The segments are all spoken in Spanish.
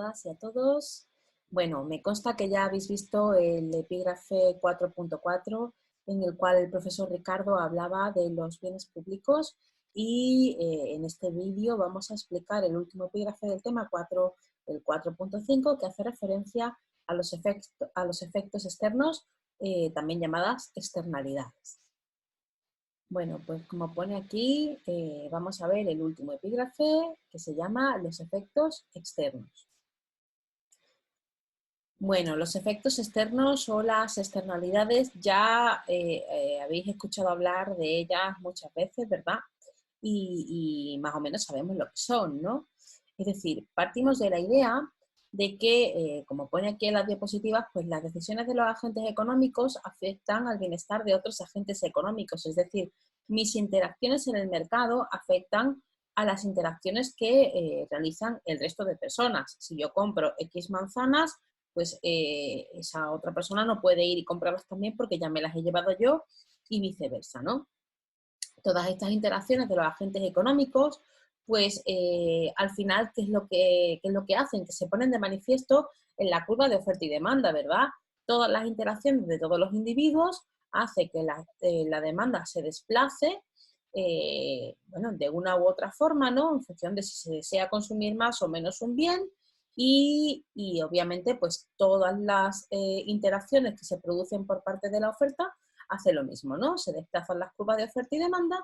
todas y a todos. Bueno, me consta que ya habéis visto el epígrafe 4.4 en el cual el profesor Ricardo hablaba de los bienes públicos y en este vídeo vamos a explicar el último epígrafe del tema 4, el 4.5, que hace referencia a los efectos externos, también llamadas externalidades. Bueno, pues como pone aquí, vamos a ver el último epígrafe que se llama los efectos externos. Bueno, los efectos externos o las externalidades ya habéis escuchado hablar de ellas muchas veces, ¿verdad? Y más o menos sabemos lo que son, ¿no? Es decir, partimos de la idea de que, como pone aquí en las diapositivas, pues las decisiones de los agentes económicos afectan al bienestar de otros agentes económicos, es decir, mis interacciones en el mercado afectan a las interacciones que realizan el resto de personas. Si yo compro X manzanas, pues esa otra persona no puede ir y comprarlas también porque ya me las he llevado yo y viceversa, ¿no? Todas estas interacciones de los agentes económicos, pues al final, ¿qué es lo que hacen? Que se ponen de manifiesto en la curva de oferta y demanda, ¿verdad? Todas las interacciones de todos los individuos hace que la demanda se desplace, bueno, de una u otra forma, ¿no? En función de si se desea consumir más o menos un bien y obviamente, pues todas las interacciones que se producen por parte de la oferta hace lo mismo, ¿no? Se desplazan las curvas de oferta y demanda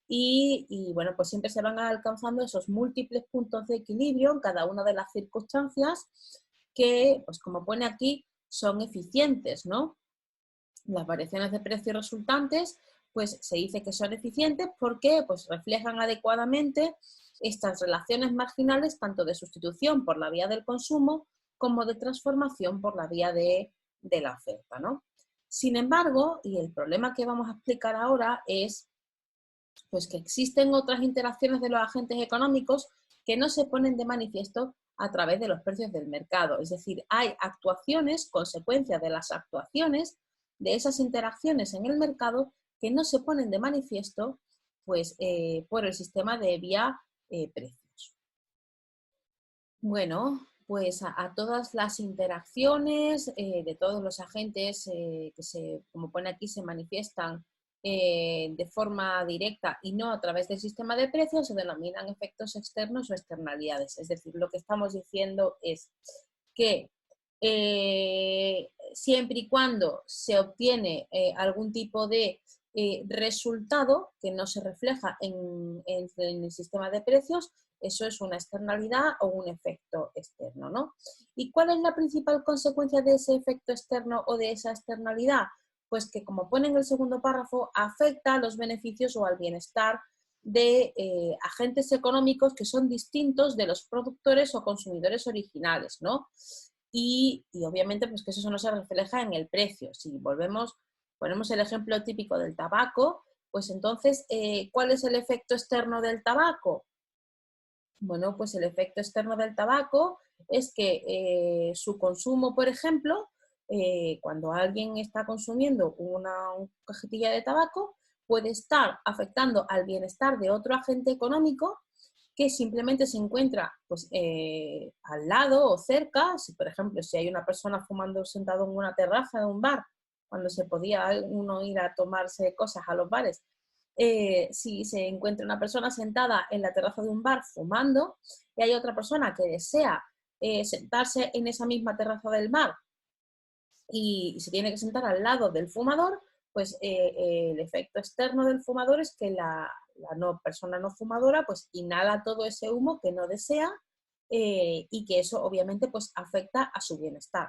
y bueno, pues siempre se van alcanzando esos múltiples puntos de equilibrio en cada una de las circunstancias que, pues como pone aquí, son eficientes, ¿no? Las variaciones de precio resultantes, pues se dice que son eficientes porque pues, reflejan adecuadamente estas relaciones marginales tanto de sustitución por la vía del consumo como de transformación por la vía de la oferta, ¿no? Sin embargo, y el problema que vamos a explicar ahora es pues, que existen otras interacciones de los agentes económicos que no se ponen de manifiesto a través de los precios del mercado. Es decir, hay actuaciones, consecuencias de las actuaciones de esas interacciones en el mercado que no se ponen de manifiesto pues, por el sistema de vía precios. Bueno, pues a todas las interacciones de todos los agentes que como pone aquí, se manifiestan de forma directa y no a través del sistema de precios, se denominan efectos externos o externalidades. Es decir, lo que estamos diciendo es que siempre y cuando se obtiene algún tipo de resultado que no se refleja en el sistema de precios, eso es una externalidad o un efecto externo, ¿no? ¿Y cuál es la principal consecuencia de ese efecto externo o de esa externalidad? Pues que, como pone en el segundo párrafo, afecta a los beneficios o al bienestar de agentes económicos que son distintos de los productores o consumidores originales, ¿no? Y obviamente pues que eso no se refleja en el precio. Si ponemos el ejemplo típico del tabaco, pues entonces, ¿cuál es el efecto externo del tabaco? Bueno, pues el efecto externo del tabaco es que su consumo, por ejemplo, cuando alguien está consumiendo una cajetilla de tabaco, puede estar afectando al bienestar de otro agente económico que simplemente se encuentra pues, al lado o cerca. Si, por ejemplo, si hay una persona fumando sentado en una terraza de un bar, cuando se podía uno ir a tomarse cosas a los bares, si se encuentra una persona sentada en la terraza de un bar fumando y hay otra persona que desea sentarse en esa misma terraza del bar y se tiene que sentar al lado del fumador, pues el efecto externo del fumador es que la persona no fumadora pues inhala todo ese humo que no desea y que eso obviamente pues afecta a su bienestar.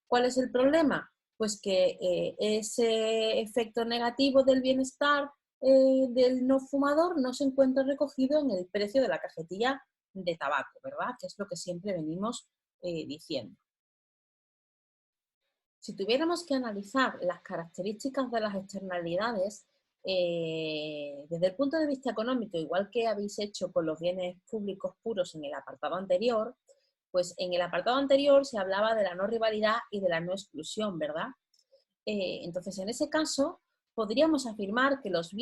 ¿Cuál es el problema? Pues que ese efecto negativo del bienestar del no fumador no se encuentra recogido en el precio de la cajetilla de tabaco, ¿verdad? Que es lo que siempre venimos diciendo. Si tuviéramos que analizar las características de las externalidades desde el punto de vista económico, igual que habéis hecho con los bienes públicos puros en el apartado anterior, pues en el apartado anterior se hablaba de la no rivalidad y de la no exclusión, ¿verdad? Entonces, en ese caso, podríamos afirmar que los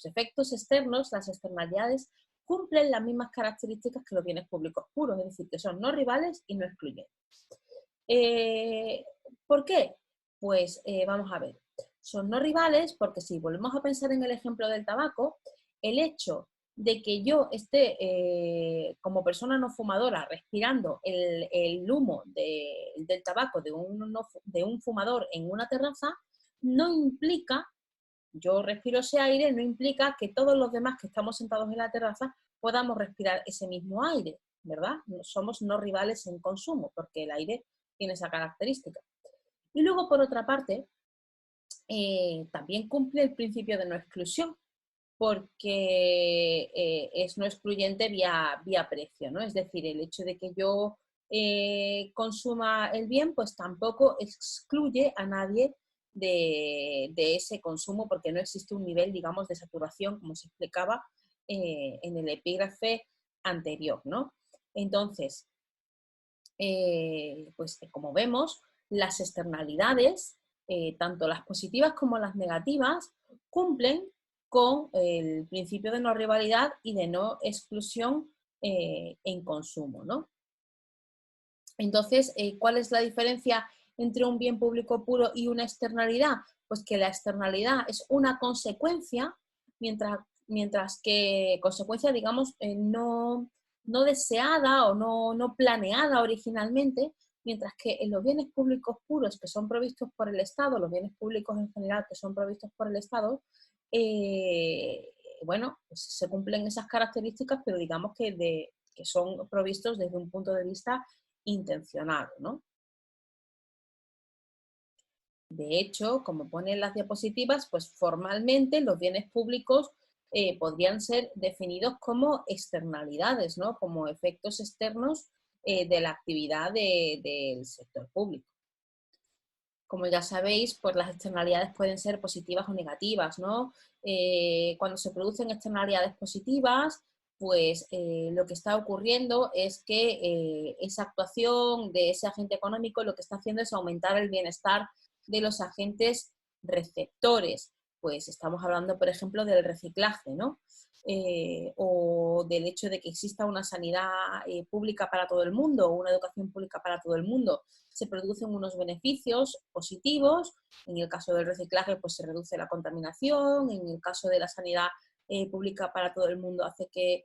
efectos externos, las externalidades, cumplen las mismas características que los bienes públicos puros, es decir, que son no rivales y no excluyentes. ¿Por qué? Pues vamos a ver. Son no rivales porque si volvemos a pensar en el ejemplo del tabaco, el hecho de que yo esté como persona no fumadora respirando el humo del tabaco de un fumador en una terraza, no implica, yo respiro ese aire, no implica que todos los demás que estamos sentados en la terraza podamos respirar ese mismo aire, ¿verdad? Somos no rivales en consumo porque el aire tiene esa característica. Y luego, por otra parte, también cumple el principio de no exclusión, porque es no excluyente vía precio, ¿no? Es decir, el hecho de que yo consuma el bien, pues tampoco excluye a nadie de ese consumo, porque no existe un nivel, digamos, de saturación, como se explicaba en el epígrafe anterior, ¿no? Entonces, pues como vemos, las externalidades, tanto las positivas como las negativas, cumplen con el principio de no rivalidad y de no exclusión en consumo, ¿no? Entonces, ¿cuál es la diferencia entre un bien público puro y una externalidad? Pues que la externalidad es una consecuencia, mientras que consecuencia, digamos, no deseada o no planeada originalmente, mientras que en los bienes públicos puros que son provistos por el Estado, los bienes públicos en general que son provistos por el Estado, bueno, pues se cumplen esas características, pero digamos que son provistos desde un punto de vista intencionado, ¿no? De hecho, como ponen las diapositivas, pues formalmente los bienes públicos podrían ser definidos como externalidades, ¿no? Como efectos externos de la actividad del sector público. Como ya sabéis, pues las externalidades pueden ser positivas o negativas, ¿no? Cuando se producen externalidades positivas, pues lo que está ocurriendo es que esa actuación de ese agente económico lo que está haciendo es aumentar el bienestar de los agentes receptores. Pues estamos hablando, por ejemplo, del reciclaje, ¿no? O del hecho de que exista una sanidad pública para todo el mundo o una educación pública para todo el mundo. Se producen unos beneficios positivos. En el caso del reciclaje, pues se reduce la contaminación. En el caso de la sanidad pública para todo el mundo, hace que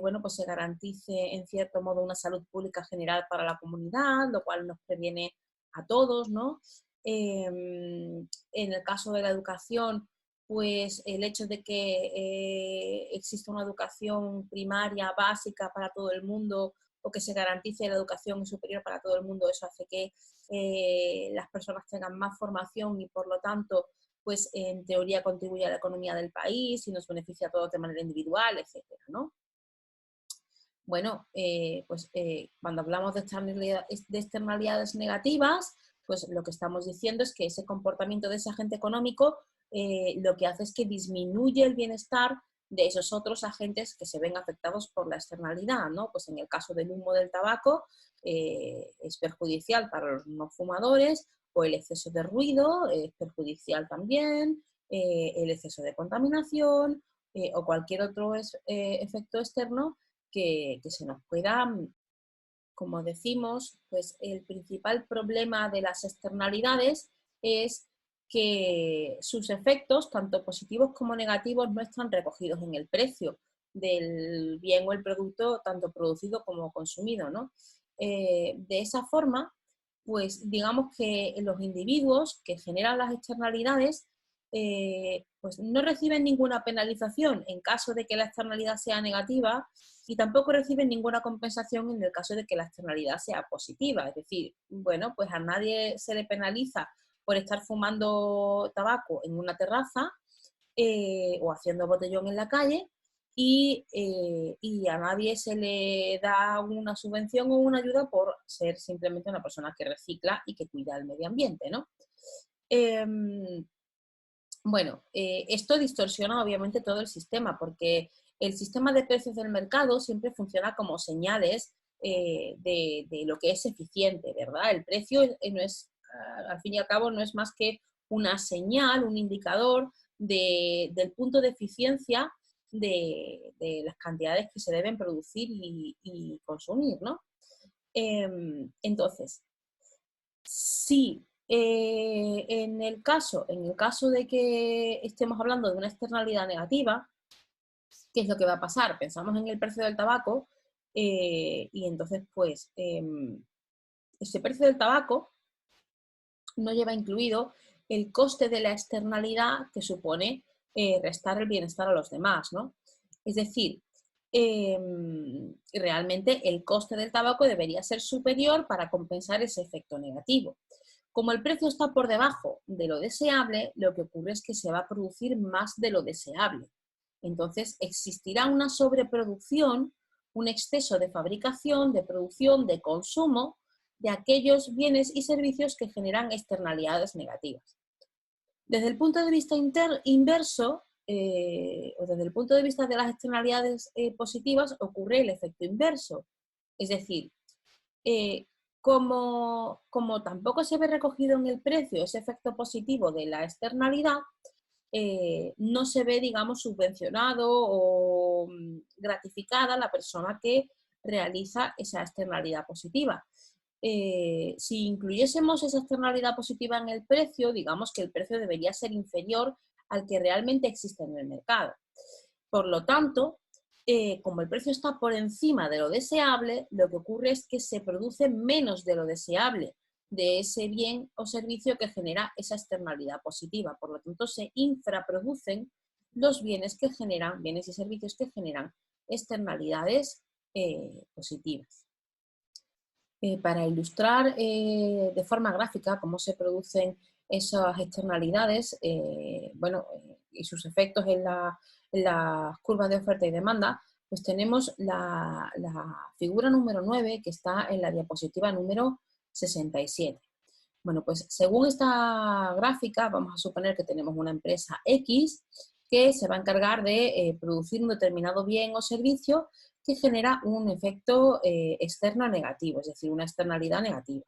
bueno, pues se garantice en cierto modo una salud pública general para la comunidad, lo cual nos previene a todos, ¿no? En el caso de la educación, pues el hecho de que exista una educación primaria básica para todo el mundo o que se garantice la educación superior para todo el mundo, eso hace que las personas tengan más formación y por lo tanto, pues en teoría contribuye a la economía del país y nos beneficia a todos de manera individual, etcétera, ¿no? Bueno, cuando hablamos de externalidades negativas, pues lo que estamos diciendo es que ese comportamiento de ese agente económico lo que hace es que disminuye el bienestar de esos otros agentes que se ven afectados por la externalidad, ¿no? Pues en el caso del humo del tabaco es perjudicial para los no fumadores, o el exceso de ruido es perjudicial también, el exceso de contaminación o cualquier otro efecto externo que se nos pueda, como decimos, pues el principal problema de las externalidades es que sus efectos, tanto positivos como negativos, no están recogidos en el precio del bien o el producto, tanto producido como consumido, ¿no? De esa forma, pues digamos que los individuos que generan las externalidades pues no reciben ninguna penalización en caso de que la externalidad sea negativa y tampoco reciben ninguna compensación en el caso de que la externalidad sea positiva. Es decir, bueno, pues a nadie se le penaliza por estar fumando tabaco en una terraza o haciendo botellón en la calle y a nadie se le da una subvención o una ayuda por ser simplemente una persona que recicla y que cuida el medio ambiente, ¿no? Bueno, esto distorsiona obviamente todo el sistema porque el sistema de precios del mercado siempre funciona como señales de lo que es eficiente, ¿verdad? El precio no es, al fin y al cabo, no es más que una señal, un indicador del punto de eficiencia de las cantidades que se deben producir y consumir, ¿no? Entonces, si en el caso de que estemos hablando de una externalidad negativa, ¿qué es lo que va a pasar? Pensamos en el precio del tabaco y entonces, pues, ese precio del tabaco no lleva incluido el coste de la externalidad que supone restar el bienestar a los demás, ¿no? Es decir, realmente el coste del tabaco debería ser superior para compensar ese efecto negativo. Como el precio está por debajo de lo deseable, lo que ocurre es que se va a producir más de lo deseable. Entonces, existirá una sobreproducción, un exceso de fabricación, de producción, de consumo de aquellos bienes y servicios que generan externalidades negativas. Desde el punto de vista inverso, o desde el punto de vista de las externalidades positivas, ocurre el efecto inverso. Es decir, como tampoco se ve recogido en el precio ese efecto positivo de la externalidad, no se ve, digamos, subvencionado o gratificada la persona que realiza esa externalidad positiva. Si incluyésemos esa externalidad positiva en el precio, digamos que el precio debería ser inferior al que realmente existe en el mercado. Por lo tanto, como el precio está por encima de lo deseable, lo que ocurre es que se produce menos de lo deseable de ese bien o servicio que genera esa externalidad positiva. Por lo tanto, se infraproducen los bienes que generan, bienes y servicios que generan externalidades positivas. Para ilustrar de forma gráfica cómo se producen esas externalidades y sus efectos en las curvas de oferta y demanda, pues tenemos la figura número 9 que está en la diapositiva número 67. Bueno, pues según esta gráfica vamos a suponer que tenemos una empresa X que se va a encargar de producir un determinado bien o servicio que genera un efecto externo negativo, es decir, una externalidad negativa.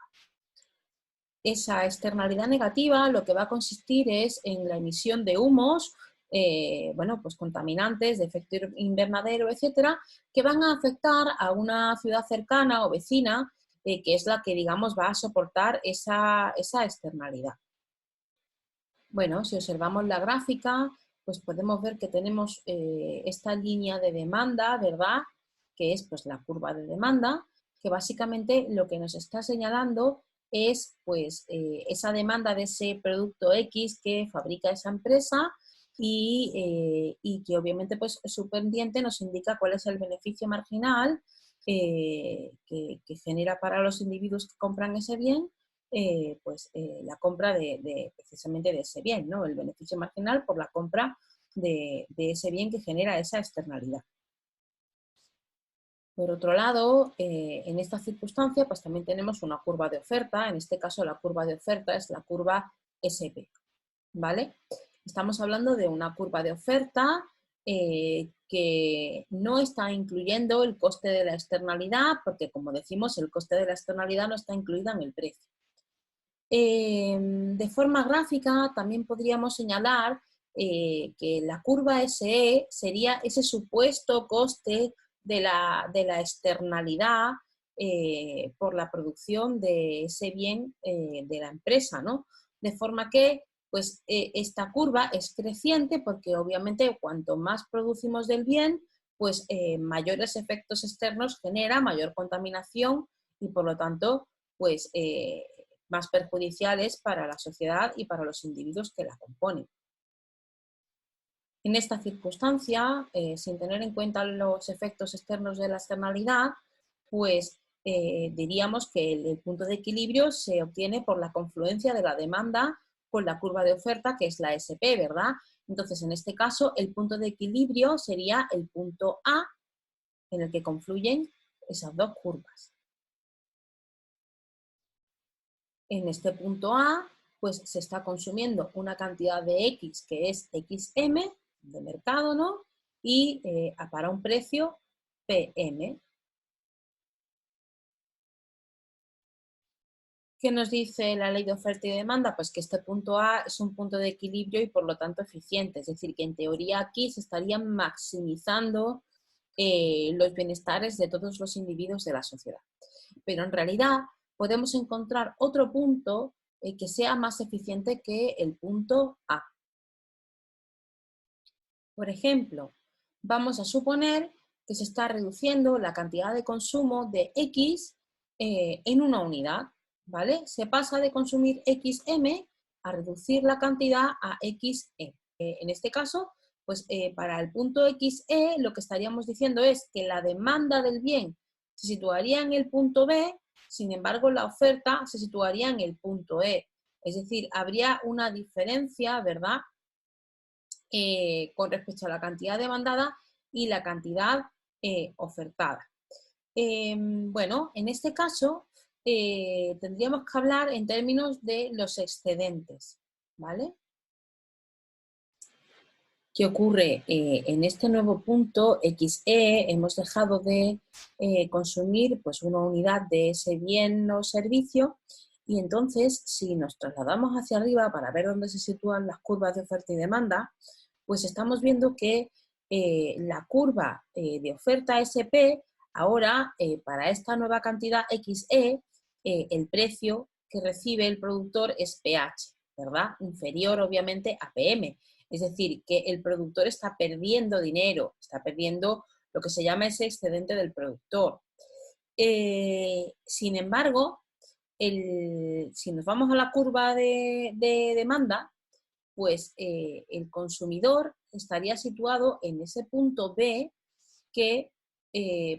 Esa externalidad negativa lo que va a consistir es en la emisión de humos, pues contaminantes, de efecto invernadero, etcétera, que van a afectar a una ciudad cercana o vecina, que es la que, digamos, va a soportar esa externalidad. Bueno, si observamos la gráfica, pues podemos ver que tenemos esta línea de demanda, ¿verdad?, que es pues la curva de demanda, que básicamente lo que nos está señalando es pues esa demanda de ese producto X que fabrica esa empresa y que obviamente pues su pendiente nos indica cuál es el beneficio marginal que genera para los individuos que compran ese bien la compra precisamente de ese bien, ¿no? El beneficio marginal por la compra de ese bien que genera esa externalidad. Por otro lado, en esta circunstancia, pues también tenemos una curva de oferta. En este caso, la curva de oferta es la curva SP, ¿vale? Estamos hablando de una curva de oferta que no está incluyendo el coste de la externalidad, porque como decimos, el coste de la externalidad no está incluida en el precio. De forma gráfica también podríamos señalar que la curva SE sería ese supuesto coste de la externalidad por la producción de ese bien de la empresa, ¿no? De forma que pues, esta curva es creciente porque obviamente cuanto más producimos del bien, pues mayores efectos externos genera, mayor contaminación y por lo tanto pues más perjudiciales para la sociedad y para los individuos que la componen. En esta circunstancia, sin tener en cuenta los efectos externos de la externalidad, pues diríamos que el punto de equilibrio se obtiene por la confluencia de la demanda con la curva de oferta, que es la SP, ¿verdad? Entonces, en este caso, el punto de equilibrio sería el punto A en el que confluyen esas dos curvas. En este punto A, pues se está consumiendo una cantidad de X que es XM de mercado, ¿no? Y para un precio PM. ¿Qué nos dice la ley de oferta y demanda? Pues que este punto A es un punto de equilibrio y por lo tanto eficiente. Es decir, que en teoría aquí se estarían maximizando los bienestares de todos los individuos de la sociedad. Pero en realidad podemos encontrar otro punto que sea más eficiente que el punto A. Por ejemplo, vamos a suponer que se está reduciendo la cantidad de consumo de X en una unidad, ¿vale? Se pasa de consumir XM a reducir la cantidad a XE. En este caso, pues para el punto XE lo que estaríamos diciendo es que la demanda del bien se situaría en el punto B, sin embargo la oferta se situaría en el punto E. Es decir, habría una diferencia, ¿verdad?, con respecto a la cantidad demandada y la cantidad ofertada. Bueno, en este caso tendríamos que hablar en términos de los excedentes, ¿vale? ¿Qué ocurre? En este nuevo punto XE hemos dejado de consumir pues, una unidad de ese bien o servicio y entonces si nos trasladamos hacia arriba para ver dónde se sitúan las curvas de oferta y demanda, pues estamos viendo que la curva de oferta SP, ahora para esta nueva cantidad XE, el precio que recibe el productor es PH, ¿verdad? Inferior obviamente a PM. Es decir, que el productor está perdiendo dinero, está perdiendo lo que se llama ese excedente del productor. Sin embargo, si nos vamos a la curva de demanda, pues el consumidor estaría situado en ese punto B que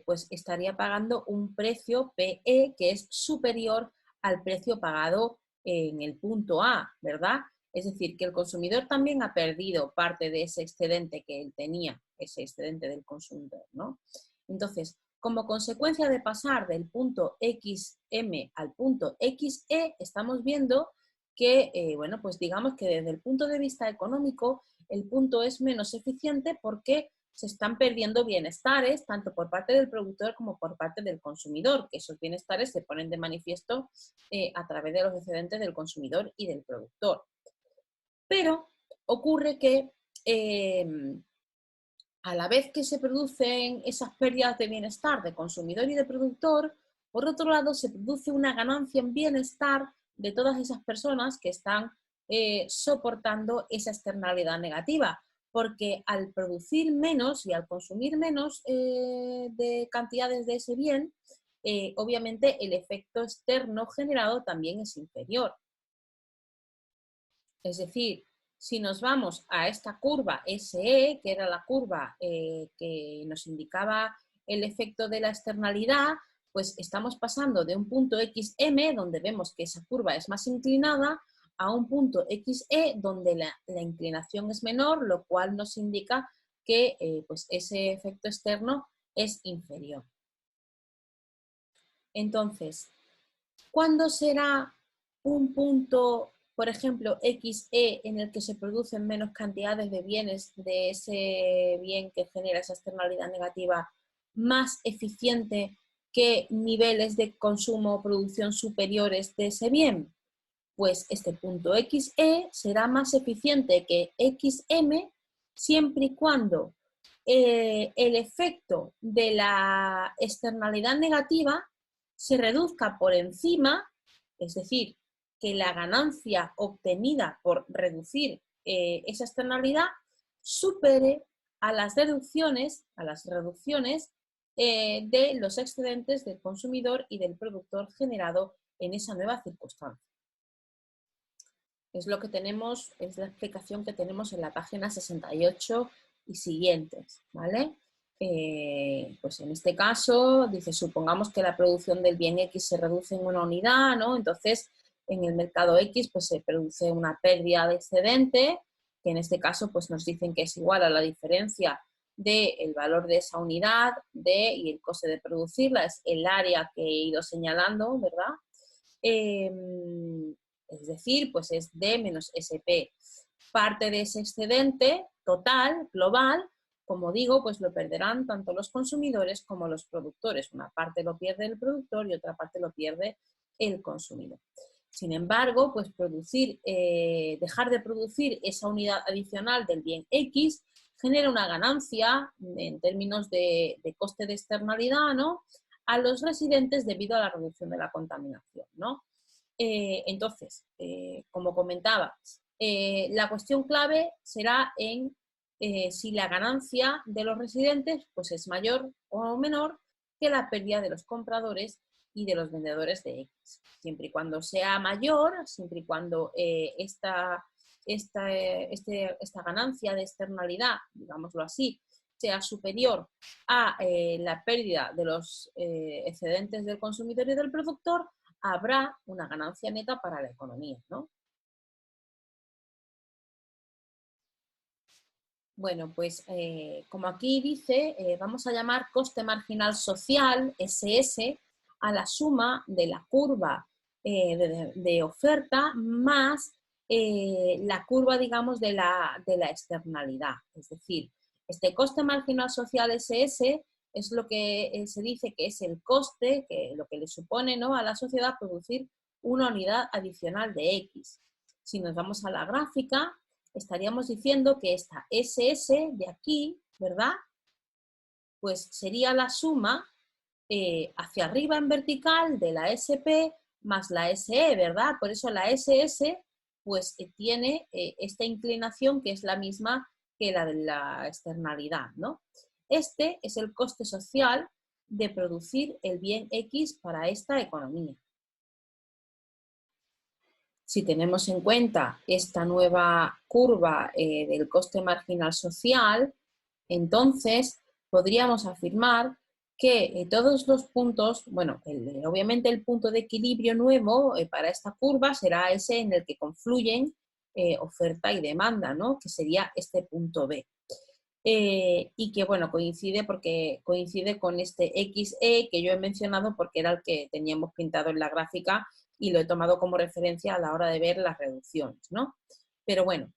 pues estaría pagando un precio PE que es superior al precio pagado en el punto A, ¿verdad? Es decir, que el consumidor también ha perdido parte de ese excedente que él tenía, ese excedente del consumidor, ¿no? Entonces, como consecuencia de pasar del punto XM al punto XE, estamos viendo que, bueno, pues digamos que desde el punto de vista económico, el punto es menos eficiente porque se están perdiendo bienestares tanto por parte del productor como por parte del consumidor, que esos bienestares se ponen de manifiesto a través de los excedentes del consumidor y del productor. Pero ocurre que a la vez que se producen esas pérdidas de bienestar de consumidor y de productor, por otro lado se produce una ganancia en bienestar de todas esas personas que están soportando esa externalidad negativa, porque al producir menos y al consumir menos de cantidades de ese bien, obviamente el efecto externo generado también es inferior. Es decir, si nos vamos a esta curva SE, que era la curva que nos indicaba el efecto de la externalidad, pues estamos pasando de un punto XM, donde vemos que esa curva es más inclinada, a un punto XE, donde la inclinación es menor, lo cual nos indica que pues ese efecto externo es inferior. Entonces, ¿cuándo será un punto, por ejemplo, XE, en el que se producen menos cantidades de bienes de ese bien que genera esa externalidad negativa, más eficiente que niveles de consumo o producción superiores de ese bien? Pues este punto XE será más eficiente que XM siempre y cuando el efecto de la externalidad negativa se reduzca por encima, es decir, que la ganancia obtenida por reducir esa externalidad supere a las reducciones de los excedentes del consumidor y del productor generado en esa nueva circunstancia. Es lo que tenemos, es la explicación que tenemos en la página 68 y siguientes, ¿vale? Pues en este caso, dice, supongamos que la producción del bien X se reduce en una unidad, ¿no? Entonces, en el mercado X, pues se produce una pérdida de excedente, que en este caso, pues nos dicen que es igual a la diferencia del valor de esa unidad y el coste de producirla, es el área que he ido señalando, ¿verdad? Es decir, pues es D menos SP. Parte de ese excedente total, global, como digo, pues lo perderán tanto los consumidores como los productores. Una parte lo pierde el productor y otra parte lo pierde el consumidor. Sin embargo, pues dejar de producir esa unidad adicional del bien X genera una ganancia en términos de coste de externalidad, ¿no?, a los residentes debido a la reducción de la contaminación, ¿no? Entonces, como comentaba, la cuestión clave será en si la ganancia de los residentes pues, es mayor o menor que la pérdida de los compradores y de los vendedores de X. Siempre y cuando sea mayor, siempre y cuando esta ganancia de externalidad, digámoslo así, sea superior a la pérdida de los excedentes del consumidor y del productor, habrá una ganancia neta para la economía, ¿no? Bueno, pues como aquí dice, vamos a llamar coste marginal social, SS, a la suma de la curva de oferta más la curva, digamos, de la externalidad. Es decir, este coste marginal social SS es lo que se dice que es el coste, lo que le supone, ¿no?, a la sociedad producir una unidad adicional de X. Si nos vamos a la gráfica, estaríamos diciendo que esta SS de aquí, ¿verdad?, pues sería la suma hacia arriba en vertical de la SP más la SE, ¿verdad? Por eso la SS pues tiene esta inclinación que es la misma que la de la externalidad, ¿no? Este es el coste social de producir el bien X para esta economía. Si tenemos en cuenta esta nueva curva del coste marginal social, entonces podríamos afirmar que todos los puntos, bueno, obviamente el punto de equilibrio nuevo para esta curva será ese en el que confluyen oferta y demanda, ¿no?, que sería este punto B. Y que, bueno, coincide con este XE que yo he mencionado porque era el que teníamos pintado en la gráfica y lo he tomado como referencia a la hora de ver las reducciones, ¿no? Pero bueno,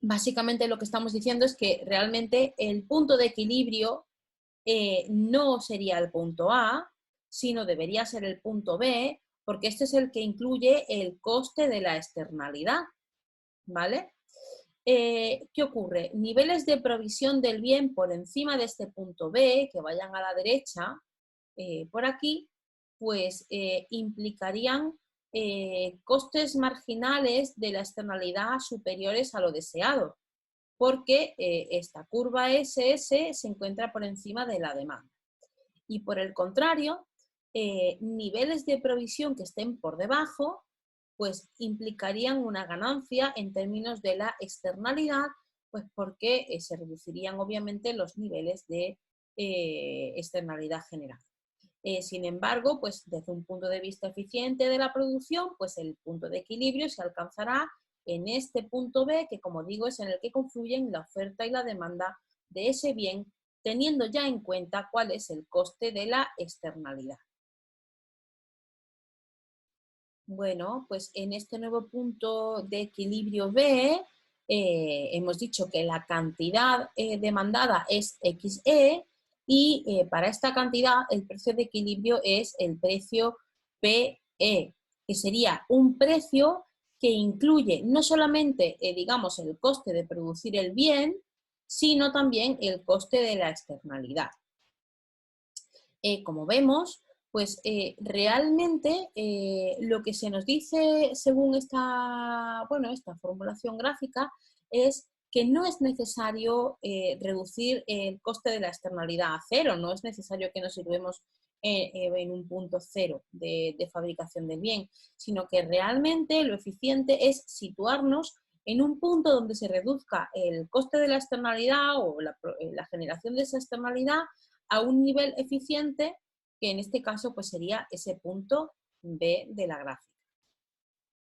básicamente lo que estamos diciendo es que realmente el punto de equilibrio no sería el punto A, sino debería ser el punto B, porque este es el que incluye el coste de la externalidad, ¿vale? ¿Qué ocurre? Niveles de provisión del bien por encima de este punto B, que vayan a la derecha, por aquí, pues implicarían costes marginales de la externalidad superiores a lo deseado, porque esta curva SS se encuentra por encima de la demanda. Y por el contrario, niveles de provisión que estén por debajo, pues implicarían una ganancia en términos de la externalidad, pues porque se reducirían obviamente los niveles de externalidad general. Sin embargo, pues desde un punto de vista eficiente de la producción, pues el punto de equilibrio se alcanzará en este punto B, que como digo es en el que confluyen la oferta y la demanda de ese bien, teniendo ya en cuenta cuál es el coste de la externalidad. Bueno, pues en este nuevo punto de equilibrio B, hemos dicho que la cantidad demandada es XE y para esta cantidad el precio de equilibrio es el precio PE, que sería un precio que incluye no solamente, digamos, el coste de producir el bien, sino también el coste de la externalidad. Como vemos, pues realmente lo que se nos dice según esta formulación gráfica es que no es necesario reducir el coste de la externalidad a cero, no es necesario que nos situemos en un punto cero de fabricación del bien, sino que realmente lo eficiente es situarnos en un punto donde se reduzca el coste de la externalidad o la generación de esa externalidad a un nivel eficiente, que en este caso pues sería ese punto B de la gráfica.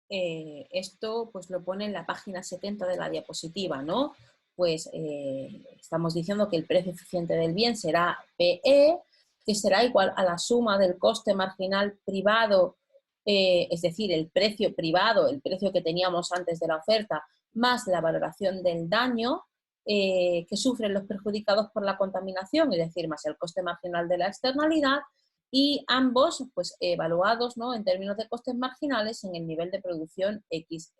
Esto pues lo pone en la página 70 de la diapositiva, ¿no? Pues estamos diciendo que el precio eficiente del bien será PE, que será igual a la suma del coste marginal privado, es decir, el precio privado, el precio que teníamos antes de la oferta, más la valoración del daño que sufren los perjudicados por la contaminación, es decir, más el coste marginal de la externalidad, y ambos pues, evaluados, ¿no?, en términos de costes marginales en el nivel de producción X.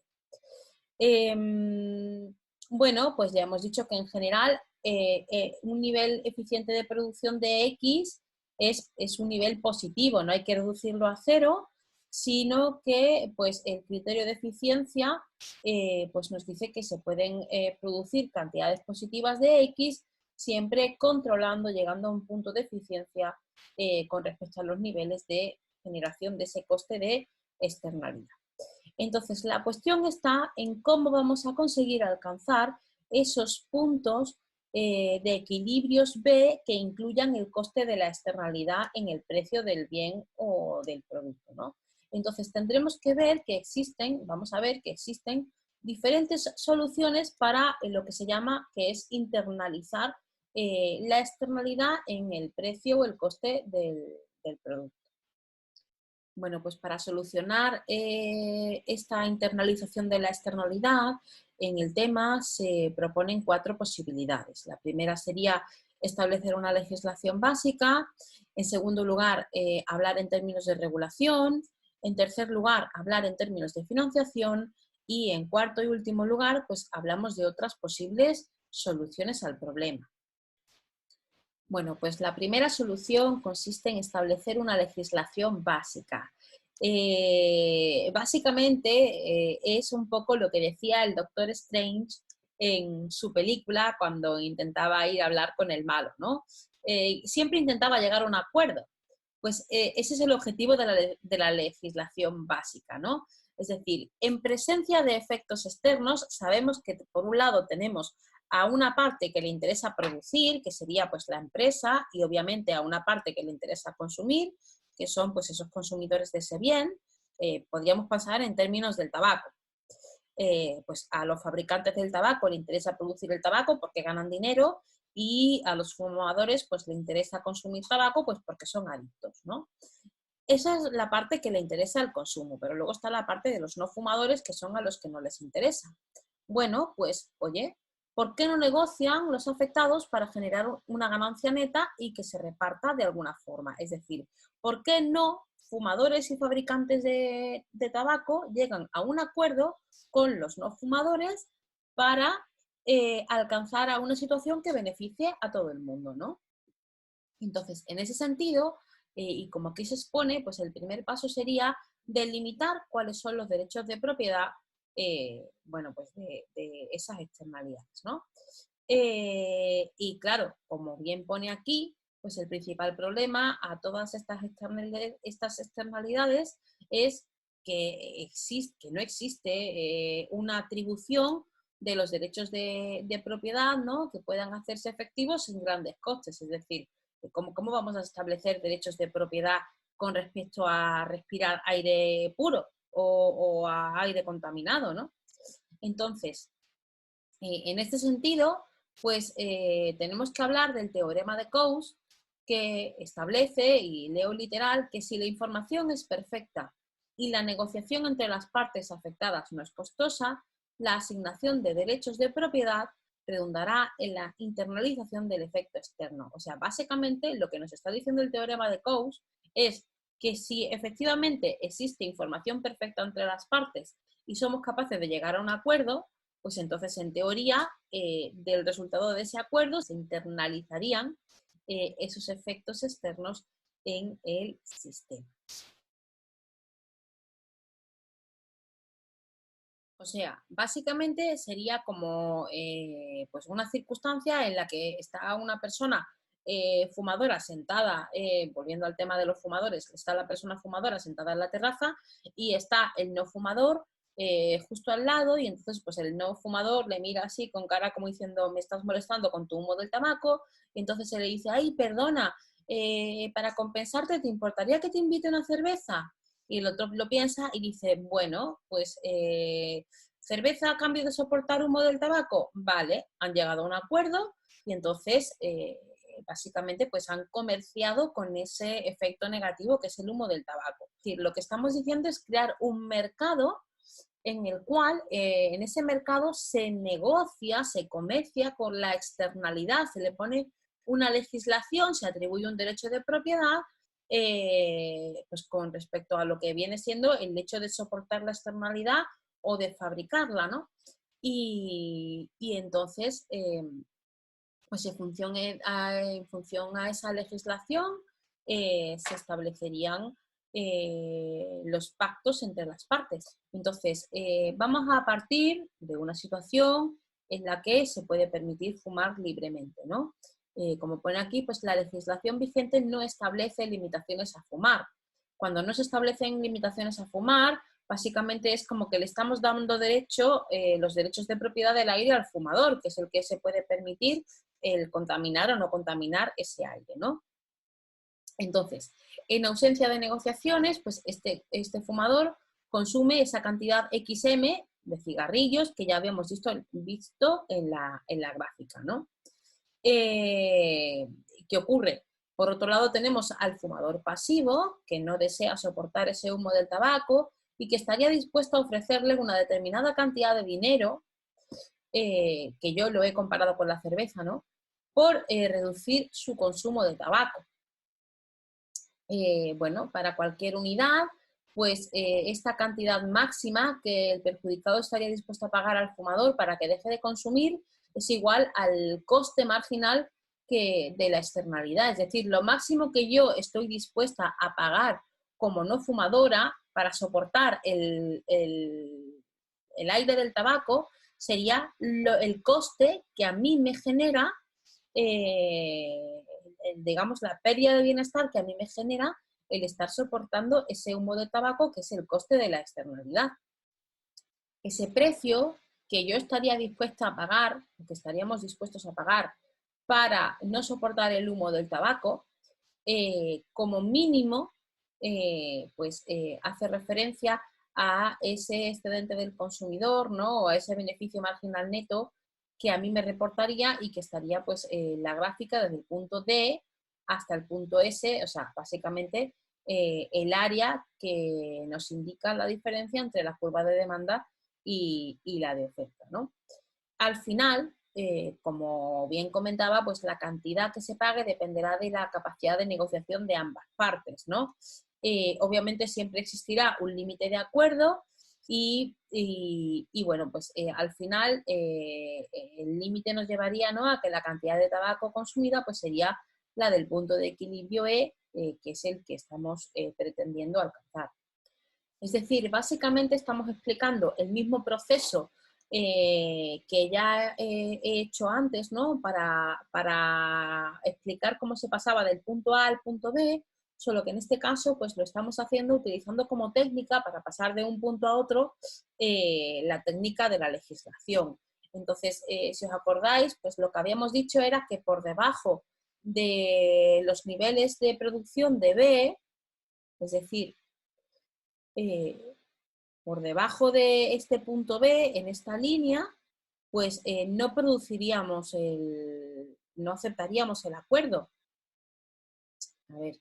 Bueno, pues ya hemos dicho que en general un nivel eficiente de producción de X es un nivel positivo, no hay que reducirlo a cero, sino que pues, el criterio de eficiencia pues nos dice que se pueden producir cantidades positivas de X siempre controlando, llegando a un punto de eficiencia con respecto a los niveles de generación de ese coste de externalidad. Entonces, la cuestión está en cómo vamos a conseguir alcanzar esos puntos de equilibrios B que incluyan el coste de la externalidad en el precio del bien o del producto, ¿no? Entonces, tendremos que ver que existen, vamos a ver que existen diferentes soluciones para lo que se llama, que es internalizar la externalidad en el precio o el coste del producto. Bueno, pues para solucionar esta internalización de la externalidad, en el tema se proponen 4 posibilidades. La primera sería establecer una legislación básica. En segundo lugar, hablar en términos de regulación. En tercer lugar, hablar en términos de financiación. Y en cuarto y último lugar, pues hablamos de otras posibles soluciones al problema. Bueno, pues la primera solución consiste en establecer una legislación básica. Básicamente es un poco lo que decía el Doctor Strange en su película cuando intentaba ir a hablar con el malo, ¿no? Siempre intentaba llegar a un acuerdo. Pues ese es el objetivo de la legislación básica, ¿no? Es decir, en presencia de efectos externos, sabemos que por un lado tenemos a una parte que le interesa producir, que sería pues la empresa, y obviamente a una parte que le interesa consumir, que son pues esos consumidores de ese bien. Podríamos pasar en términos del tabaco. Pues a los fabricantes del tabaco le interesa producir el tabaco porque ganan dinero y a los fumadores pues le interesa consumir tabaco pues porque son adictos, ¿no? Esa es la parte que le interesa al consumo, pero luego está la parte de los no fumadores que son a los que no les interesa. Bueno, pues, oye, ¿por qué no negocian los afectados para generar una ganancia neta y que se reparta de alguna forma? Es decir, ¿por qué no fumadores y fabricantes de tabaco llegan a un acuerdo con los no fumadores para alcanzar a una situación que beneficie a todo el mundo, ¿no? Entonces, en ese sentido, y como aquí se expone, pues el primer paso sería delimitar cuáles son los derechos de propiedad, bueno, pues de esas externalidades, ¿no? Y claro, como bien pone aquí, pues el principal problema a todas estas externalidades es que no existe una atribución de los derechos de propiedad, ¿no?, que puedan hacerse efectivos sin grandes costes. Es decir, ¿cómo vamos a establecer derechos de propiedad con respecto a respirar aire puro o a aire contaminado, ¿no? Entonces, en este sentido, pues tenemos que hablar del teorema de Coase, que establece, y leo literal, que si la información es perfecta y la negociación entre las partes afectadas no es costosa, la asignación de derechos de propiedad redundará en la internalización del efecto externo. O sea, básicamente lo que nos está diciendo el teorema de Coase es que si efectivamente existe información perfecta entre las partes y somos capaces de llegar a un acuerdo, pues entonces en teoría del resultado de ese acuerdo se internalizarían esos efectos externos en el sistema. O sea, básicamente sería como pues una circunstancia en la que está una persona fumadora sentada, volviendo al tema de los fumadores, está la persona fumadora sentada en la terraza y está el no fumador justo al lado, y entonces pues el no fumador le mira así con cara como diciendo me estás molestando con tu humo del tabaco, y entonces se le dice, ay, perdona, para compensarte, ¿te importaría que te invite a una cerveza? Y el otro lo piensa y dice, bueno, pues cerveza a cambio de soportar humo del tabaco, vale, han llegado a un acuerdo y entonces básicamente pues han comerciado con ese efecto negativo que es el humo del tabaco. Es decir, lo que estamos diciendo es crear un mercado en el cual en ese mercado se negocia, se comercia con la externalidad, se le pone una legislación, se atribuye un derecho de propiedad pues con respecto a lo que viene siendo el hecho de soportar la externalidad o de fabricarla, ¿no? Y entonces, pues en función a esa legislación se establecerían los pactos entre las partes. Entonces, vamos a partir de una situación en la que se puede permitir fumar libremente, ¿no? Como pone aquí, pues la legislación vigente no establece limitaciones a fumar. Cuando no se establecen limitaciones a fumar, básicamente es como que le estamos dando los derechos de propiedad del aire al fumador, que es el que se puede permitir el contaminar o no contaminar ese aire, ¿no? Entonces, en ausencia de negociaciones, pues este fumador consume esa cantidad XM de cigarrillos que ya habíamos visto en la gráfica, ¿no? ¿Qué ocurre? Por otro lado, tenemos al fumador pasivo, que no desea soportar ese humo del tabaco y que estaría dispuesto a ofrecerle una determinada cantidad de dinero, que yo lo he comparado con la cerveza, ¿no? Por reducir su consumo de tabaco. Bueno, para cualquier unidad, pues esta cantidad máxima que el perjudicado estaría dispuesto a pagar al fumador para que deje de consumir es igual al coste marginal de la externalidad. Es decir, lo máximo que yo estoy dispuesta a pagar como no fumadora para soportar el aire del tabaco sería el coste que a mí me genera, digamos, la pérdida de bienestar que a mí me genera el estar soportando ese humo de tabaco, que es el coste de la externalidad. Ese precio que yo estaría dispuesta a pagar, que estaríamos dispuestos a pagar para no soportar el humo del tabaco, como mínimo, pues hace referencia a ese excedente del consumidor, ¿no? O a ese beneficio marginal neto que a mí me reportaría y que estaría pues la gráfica desde el punto D hasta el punto S, o sea, básicamente el área que nos indica la diferencia entre la curva de demanda y la de oferta, ¿no? Al final, como bien comentaba, pues la cantidad que se pague dependerá de la capacidad de negociación de ambas partes, ¿no? Obviamente siempre existirá un límite de acuerdo y bueno, pues al final el límite nos llevaría, ¿no?, a que la cantidad de tabaco consumida pues sería la del punto de equilibrio E, que es el que estamos pretendiendo alcanzar. Es decir, básicamente estamos explicando el mismo proceso que ya he hecho antes, ¿no?, para explicar cómo se pasaba del punto A al punto B, solo que en este caso pues lo estamos haciendo utilizando como técnica para pasar de un punto a otro la técnica de la legislación. Entonces, si os acordáis, pues lo que habíamos dicho era que por debajo de los niveles de producción de B, es decir, por debajo de este punto B, en esta línea, pues no produciríamos no aceptaríamos el acuerdo. A ver,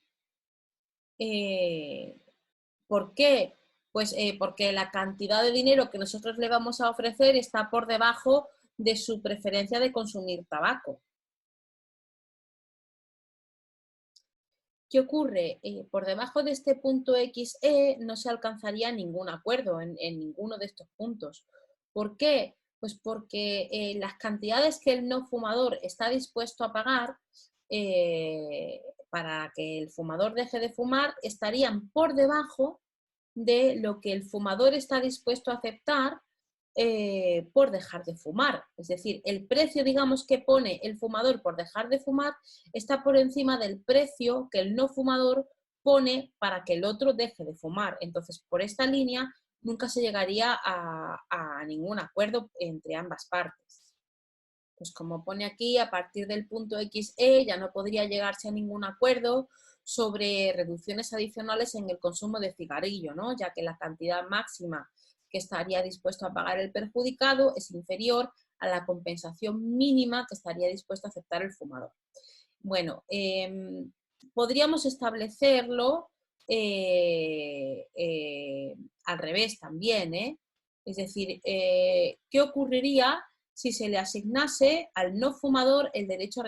¿por qué? Pues porque la cantidad de dinero que nosotros le vamos a ofrecer está por debajo de su preferencia de consumir tabaco. ¿Qué ocurre? Por debajo de este punto XE no se alcanzaría ningún acuerdo en ninguno de estos puntos. ¿Por qué? Pues porque las cantidades que el no fumador está dispuesto a pagar para que el fumador deje de fumar estarían por debajo de lo que el fumador está dispuesto a aceptar por dejar de fumar. Es decir, el precio, digamos, que pone el fumador por dejar de fumar está por encima del precio que el no fumador pone para que el otro deje de fumar. Entonces, por esta línea nunca se llegaría a ningún acuerdo entre ambas partes. Pues como pone aquí, a partir del punto XE ya no podría llegarse a ningún acuerdo sobre reducciones adicionales en el consumo de cigarrillo, ¿no?, ya que la cantidad máxima que estaría dispuesto a pagar el perjudicado es inferior a la compensación mínima que estaría dispuesto a aceptar el fumador. Bueno, podríamos establecerlo al revés también, ¿eh? Es decir, ¿qué ocurriría si se le asignase al no fumador el derecho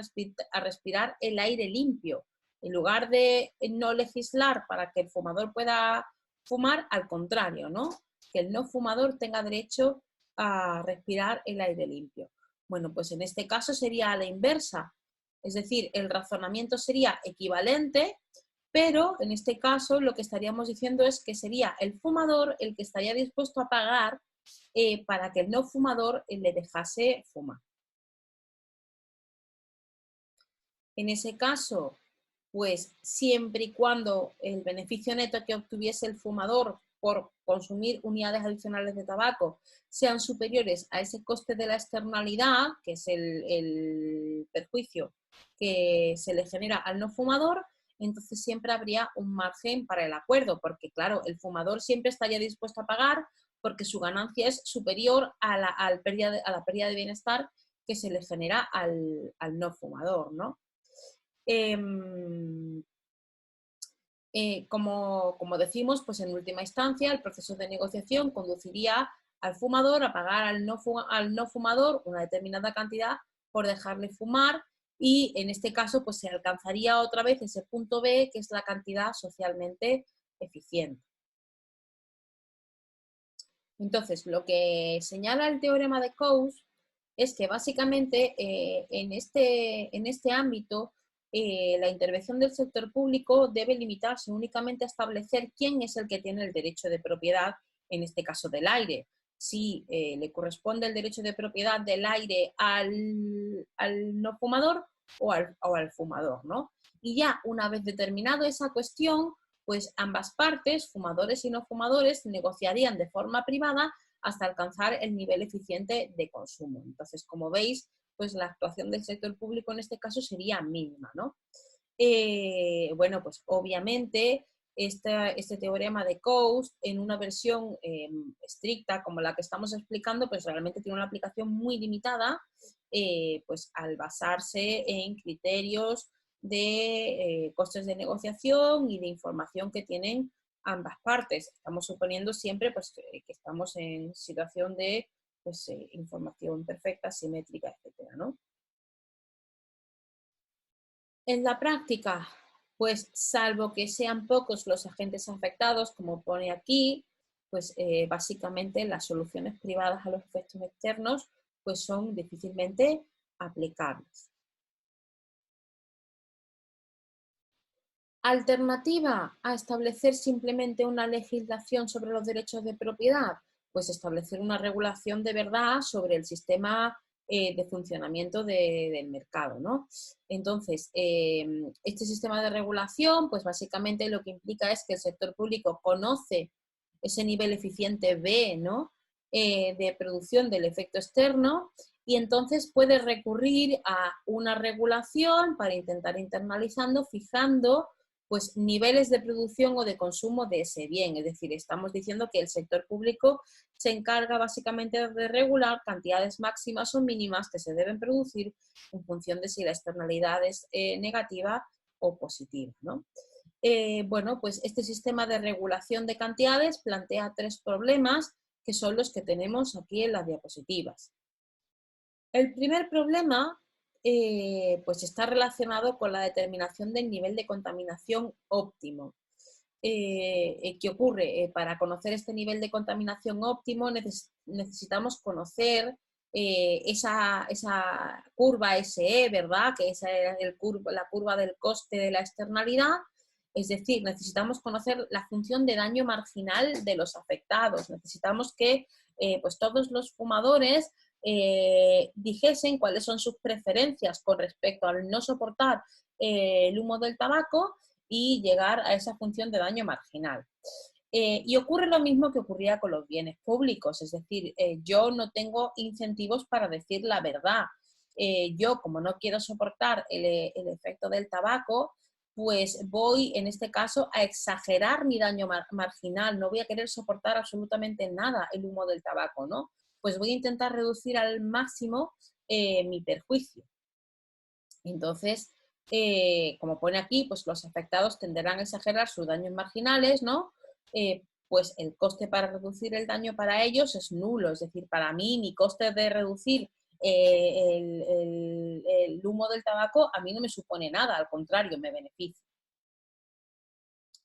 a respirar el aire limpio? En lugar de no legislar para que el fumador pueda fumar, al contrario, ¿no? Que el no fumador tenga derecho a respirar el aire limpio. Bueno, pues en este caso sería a la inversa, es decir, el razonamiento sería equivalente, pero en este caso lo que estaríamos diciendo es que sería el fumador el que estaría dispuesto a pagar para que el no fumador le dejase fumar. En ese caso, pues siempre y cuando el beneficio neto que obtuviese el fumador por consumir unidades adicionales de tabaco sean superiores a ese coste de la externalidad, que es el perjuicio que se le genera al no fumador, entonces siempre habría un margen para el acuerdo, porque claro, el fumador siempre estaría dispuesto a pagar porque su ganancia es superior a la pérdida de bienestar que se le genera al no fumador, ¿no? Como decimos, pues en última instancia el proceso de negociación conduciría al fumador a pagar al no fumador una determinada cantidad por dejarle fumar y en este caso pues se alcanzaría otra vez ese punto B, que es la cantidad socialmente eficiente. Entonces, lo que señala el teorema de Coase es que básicamente en este ámbito la intervención del sector público debe limitarse únicamente a establecer quién es el que tiene el derecho de propiedad, en este caso del aire. Si le corresponde el derecho de propiedad del aire al no fumador o al fumador, ¿no? Y ya una vez determinado esa cuestión, pues ambas partes, fumadores y no fumadores, negociarían de forma privada hasta alcanzar el nivel eficiente de consumo. Entonces, como veis, pues la actuación del sector público en este caso sería mínima, ¿no? Bueno, pues obviamente este teorema de Coase en una versión estricta como la que estamos explicando, pues realmente tiene una aplicación muy limitada, pues al basarse en criterios de costes de negociación y de información que tienen ambas partes. Estamos suponiendo siempre pues, que estamos en situación de pues, información perfecta, simétrica, etcétera, ¿no? En la práctica, pues salvo que sean pocos los agentes afectados, como pone aquí, pues básicamente las soluciones privadas a los efectos externos pues son difícilmente aplicables. Alternativa a establecer simplemente una legislación sobre los derechos de propiedad, pues establecer una regulación de verdad sobre el sistema de funcionamiento del mercado, ¿no? Entonces, este sistema de regulación, pues básicamente lo que implica es que el sector público conoce ese nivel eficiente B, ¿no? De producción del efecto externo y entonces puede recurrir a una regulación para intentar internalizando, fijando pues niveles de producción o de consumo de ese bien. Es decir, estamos diciendo que el sector público se encarga básicamente de regular cantidades máximas o mínimas que se deben producir en función de si la externalidad es negativa o positiva, ¿no? Bueno, pues este sistema de regulación de cantidades plantea tres problemas que son los que tenemos aquí en las diapositivas. El primer problema pues está relacionado con la determinación del nivel de contaminación óptimo. ¿Qué ocurre? Para conocer este nivel de contaminación óptimo necesitamos conocer esa curva SE, ¿verdad? Que es la curva del coste de la externalidad. Es decir, necesitamos conocer la función de daño marginal de los afectados. Necesitamos que pues todos los fumadores dijesen cuáles son sus preferencias con respecto al no soportar el humo del tabaco y llegar a esa función de daño marginal. Y ocurre lo mismo que ocurría con los bienes públicos, es decir, yo no tengo incentivos para decir la verdad. Yo, como no quiero soportar el efecto del tabaco, pues voy, en este caso, a exagerar mi daño marginal, no voy a querer soportar absolutamente nada el humo del tabaco, ¿no? Pues voy a intentar reducir al máximo mi perjuicio. Entonces, como pone aquí, pues los afectados tenderán a exagerar sus daños marginales, ¿no? Pues el coste para reducir el daño para ellos es nulo, es decir, para mí mi coste de reducir el humo del tabaco a mí no me supone nada, al contrario, me beneficia.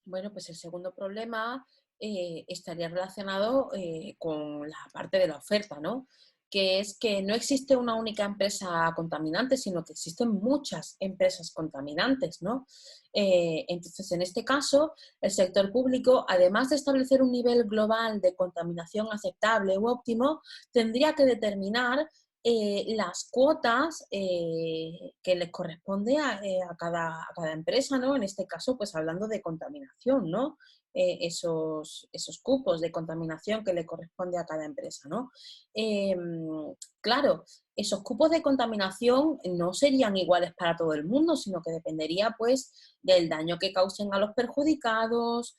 Bueno, pues el segundo problema estaría relacionado con la parte de la oferta, ¿no? Que es que no existe una única empresa contaminante, sino que existen muchas empresas contaminantes, ¿no? Entonces, en este caso, el sector público, además de establecer un nivel global de contaminación aceptable u óptimo, tendría que determinar las cuotas que les corresponde a cada empresa, ¿no? En este caso, pues hablando de contaminación, ¿no? Esos cupos de contaminación que le corresponde a cada empresa, ¿no? Claro, esos cupos de contaminación no serían iguales para todo el mundo, sino que dependería, pues, del daño que causen a los perjudicados,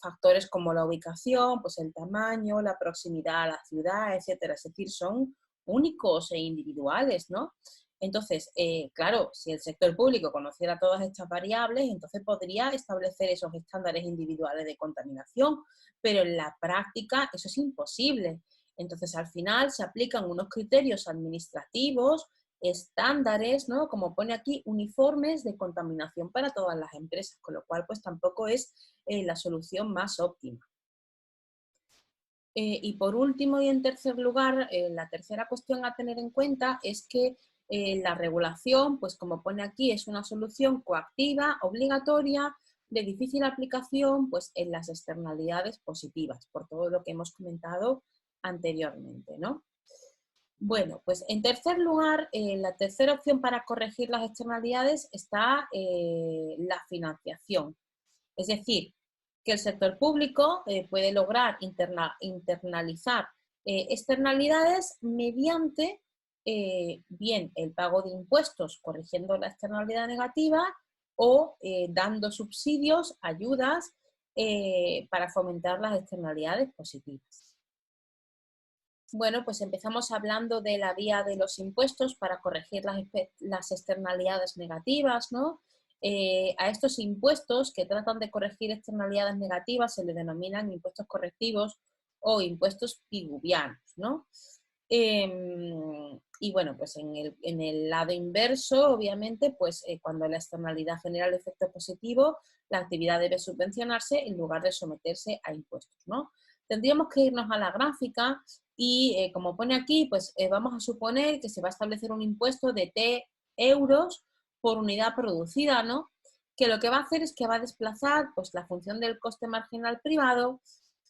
factores como la ubicación, pues el tamaño, la proximidad a la ciudad, etcétera. Es decir, son únicos e individuales, ¿no? Entonces, claro, si el sector público conociera todas estas variables, entonces podría establecer esos estándares individuales de contaminación, pero en la práctica eso es imposible. Entonces, al final se aplican unos criterios administrativos, estándares, ¿no? Como pone aquí, uniformes de contaminación para todas las empresas, con lo cual, pues tampoco es la solución más óptima. Y por último y en tercer lugar, la tercera cuestión a tener en cuenta es que la regulación, pues como pone aquí, es una solución coactiva, obligatoria, de difícil aplicación, pues en las externalidades positivas, por todo lo que hemos comentado anteriormente, ¿no? Bueno, pues en tercer lugar, la tercera opción para corregir las externalidades está la financiación. Es decir, que el sector público puede lograr internalizar externalidades mediante bien el pago de impuestos corrigiendo la externalidad negativa o dando subsidios, ayudas para fomentar las externalidades positivas. Bueno, pues empezamos hablando de la vía de los impuestos para corregir las externalidades negativas, ¿no? A estos impuestos que tratan de corregir externalidades negativas se le denominan impuestos correctivos o impuestos piguvianos, ¿no? Y bueno, pues en el lado inverso, obviamente, pues cuando la externalidad genera el efecto positivo, la actividad debe subvencionarse en lugar de someterse a impuestos, ¿no? Tendríamos que irnos a la gráfica y como pone aquí, pues vamos a suponer que se va a establecer un impuesto de T euros por unidad producida, ¿no? Que lo que va a hacer es que va a desplazar pues, la función del coste marginal privado,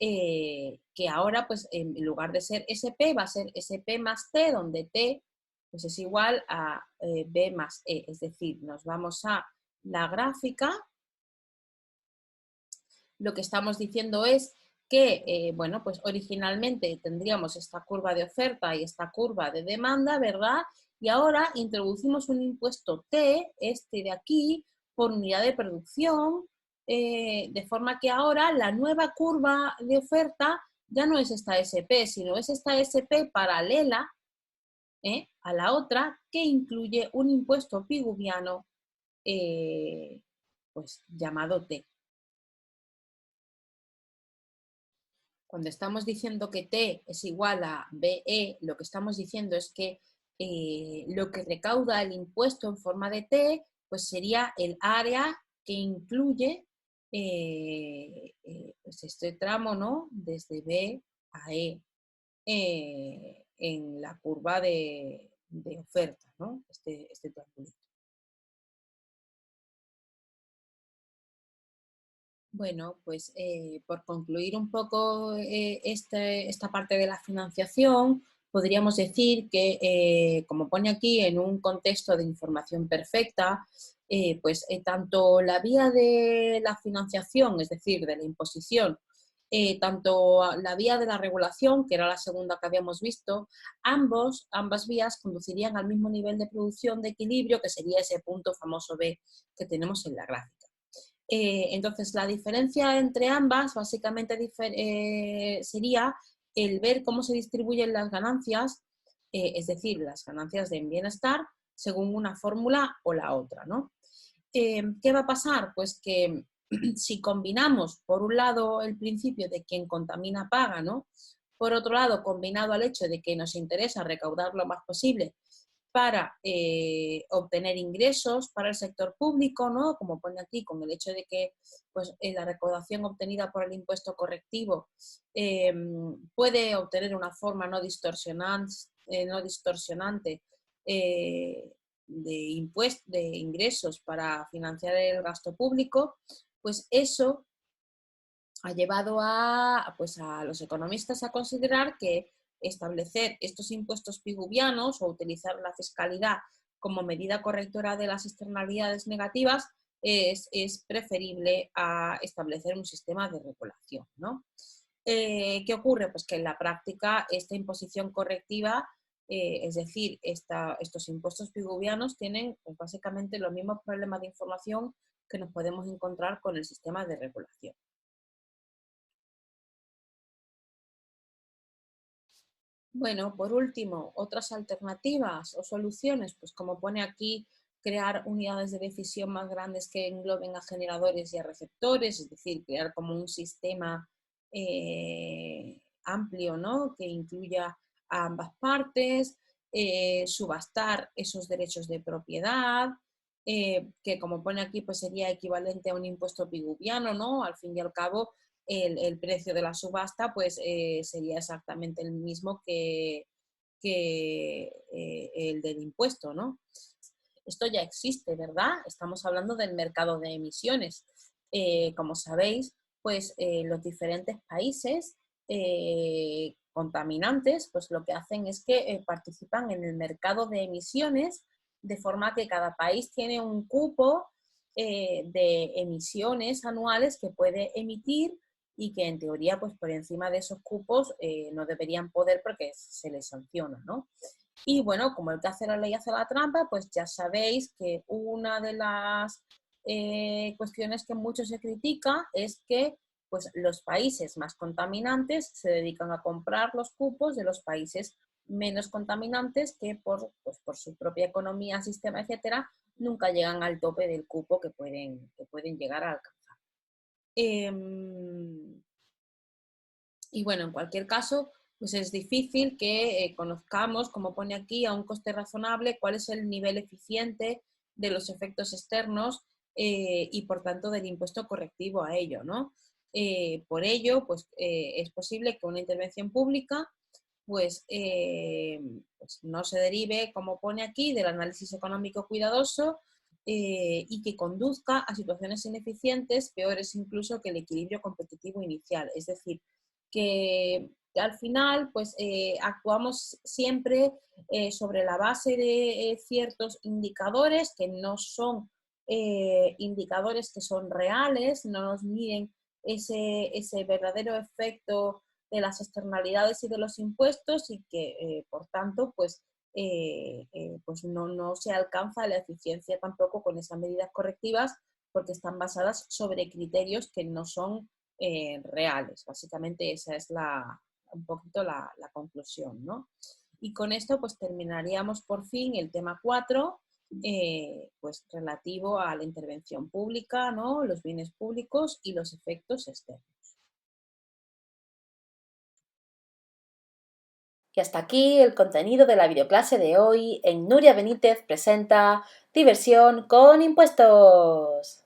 que ahora, pues en lugar de ser SP, va a ser SP más T, donde T pues, es igual a B más E. Es decir, nos vamos a la gráfica. Lo que estamos diciendo es que, bueno, pues originalmente tendríamos esta curva de oferta y esta curva de demanda, ¿verdad? Y ahora introducimos un impuesto T, este de aquí, por unidad de producción, de forma que ahora la nueva curva de oferta ya no es esta SP, sino es esta SP paralela a la otra que incluye un impuesto piguviano pues llamado T. Cuando estamos diciendo que T es igual a BE, lo que estamos diciendo es que lo que recauda el impuesto en forma de T, pues sería el área que incluye pues este tramo, ¿no? Desde B a E en la curva de oferta, ¿no? Este triangulito. Bueno, pues por concluir un poco esta parte de la financiación, podríamos decir que, como pone aquí, en un contexto de información perfecta, pues tanto la vía de la financiación, es decir, de la imposición, tanto la vía de la regulación, que era la segunda que habíamos visto, ambas vías conducirían al mismo nivel de producción de equilibrio, que sería ese punto famoso B que tenemos en la gráfica. Entonces, la diferencia entre ambas básicamente sería el ver cómo se distribuyen las ganancias, es decir, las ganancias de bienestar según una fórmula o la otra, ¿no? ¿Qué va a pasar? Pues que si combinamos, por un lado, el principio de quien contamina paga, ¿no? Por otro lado, combinado al hecho de que nos interesa recaudar lo más posible para obtener ingresos para el sector público, ¿no? Como pone aquí, con el hecho de que pues, la recaudación obtenida por el impuesto correctivo puede obtener una forma no distorsionante de ingresos para financiar el gasto público, pues eso ha llevado pues a los economistas a considerar que establecer estos impuestos piguvianos o utilizar la fiscalidad como medida correctora de las externalidades negativas es preferible a establecer un sistema de regulación, ¿no? ¿Qué ocurre? Pues que en la práctica esta imposición correctiva, es decir, estos impuestos piguvianos tienen pues, básicamente los mismos problemas de información que nos podemos encontrar con el sistema de regulación. Bueno, por último, otras alternativas o soluciones, pues como pone aquí, crear unidades de decisión más grandes que engloben a generadores y a receptores, es decir, crear como un sistema amplio, ¿no? Que incluya a ambas partes, subastar esos derechos de propiedad, que como pone aquí, pues sería equivalente a un impuesto piguviano, ¿no? Al fin y al cabo, el precio de la subasta pues sería exactamente el mismo que el del impuesto, ¿no? Esto ya existe, ¿verdad? Estamos hablando del mercado de emisiones. Como sabéis, pues los diferentes países contaminantes, pues lo que hacen es que participan en el mercado de emisiones de forma que cada país tiene un cupo de emisiones anuales que puede emitir y que en teoría pues por encima de esos cupos no deberían poder porque se les sanciona, ¿no? Y bueno, como el que hace la ley hace la trampa, pues ya sabéis que una de las cuestiones que mucho se critica es que pues, los países más contaminantes se dedican a comprar los cupos de los países menos contaminantes que pues, por su propia economía, sistema, etcétera, nunca llegan al tope del cupo que pueden llegar a alcanzar. Y bueno, en cualquier caso, pues es difícil que conozcamos, como pone aquí, a un coste razonable cuál es el nivel eficiente de los efectos externos y por tanto del impuesto correctivo a ello, ¿no? Por ello, pues es posible que una intervención pública pues no se derive, como pone aquí, del análisis económico cuidadoso y que conduzca a situaciones ineficientes, peores incluso que el equilibrio competitivo inicial. Es decir, que al final pues actuamos siempre sobre la base de ciertos indicadores que no son indicadores que son reales, no nos miden ese verdadero efecto de las externalidades y de los impuestos y que, por tanto, pues no se alcanza la eficiencia tampoco con esas medidas correctivas porque están basadas sobre criterios que no son reales. Básicamente esa es un poquito la conclusión, ¿no? Y con esto pues terminaríamos por fin el tema 4, pues relativo a la intervención pública, ¿no? Los bienes públicos y los efectos externos. Y hasta aquí el contenido de la videoclase de hoy en Nuria Benítez presenta Diversión con Impuestos.